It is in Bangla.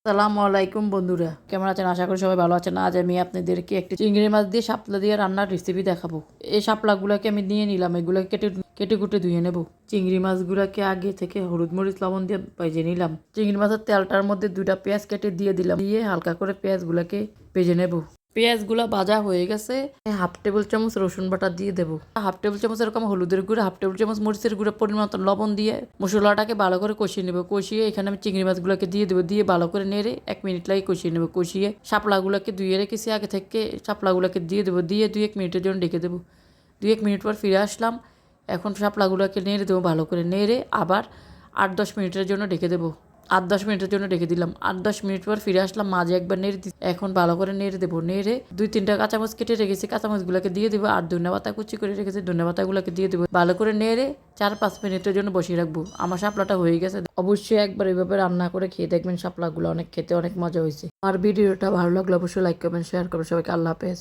আসসালামু আলাইকুম বন্ধুরা, কেমন আছেন? আশা করি সবাই ভালো আছেন। আজ আমি আপনাদেরকে একটি চিংড়ি মাছ দিয়ে শাপলা দিয়ে রান্নার রেসিপি দেখাবো। এই শাপলাগুলোকে আমি নিয়ে নিলাম, এগুলোকে কেটে কেটে কুটে ধুয়ে নেব। চিংড়ি মাছগুলোকে আগে থেকে হলুদ মরিচ লবণ দিয়ে ভেজে নিলাম। চিংড়ি মাছের তেলটার মধ্যে 2টা পেঁয়াজ কেটে দিয়ে দিলাম, দিয়ে হালকা করে পেঁয়াজগুলোকে ভেজে নেব। পেঁয়াজগুলো ভাজা হয়ে গেছে, হাফ টেবিল চামচ রসুন বাটা দিয়ে দেবো, হাফ টেবিল চামচ এরকম হলুদের গুঁড়ো, হাফ টেবিল চামচ মরিচের গুঁড়ো, পরিমাণ মতো লবণ দিয়ে মশলাটাকে ভালো করে কষিয়ে নেবো। কষিয়ে এখানে আমি চিংড়ি মাছগুলোকে দিয়ে দেবো, দিয়ে ভালো করে নেড়ে 1 মিনিট লাগে কষিয়ে নেবো। কষিয়ে শাপলাগুলোকে ধুয়ে রেখেছি আগে থেকে, শাপলাগুলোকে দিয়ে দেবো, দিয়ে 2-1 মিনিটের জন্য ডেকে দেবো। 2-1 মিনিট পর ফিরে আসলাম। এখন শাপলাগুলোকে নেড়ে দেবো, ভালো করে নেড়ে আবার 8-10 মিনিটের জন্য ডেকে দেবো। 8-10 মিনিটের জন্য রেখে দিলাম। 8-10 মিনিট পর ফিরে আসলাম, মাঝে একবার নেড়ে দিই। এখন ভালো করে নেড়ে দেবো। নেড়ে 2-3টা কাঁচামচ কেটে রেখেছি, কাঁচামচগুলোকে দিয়ে দেবো। আর ধনিয়া পাতা কুচি করে রেখেছি, ধনিয়া পাতাগুলোকে দিয়ে দেবো। ভালো করে নেড়ে 4-5 মিনিটের জন্য বসিয়ে রাখবো। আমার শাপলাটা হয়ে গেছে। অবশ্যই একবার এইভাবে রান্না করে খেয়ে দেখবেন, শাপলাগুলো খেতে অনেক মজা হয়েছে। আর ভিডিওটা ভালো লাগলে অবশ্যই লাইক করবেন, শেয়ার করবেন। সবাইকে আল্লাহ হাফেজ।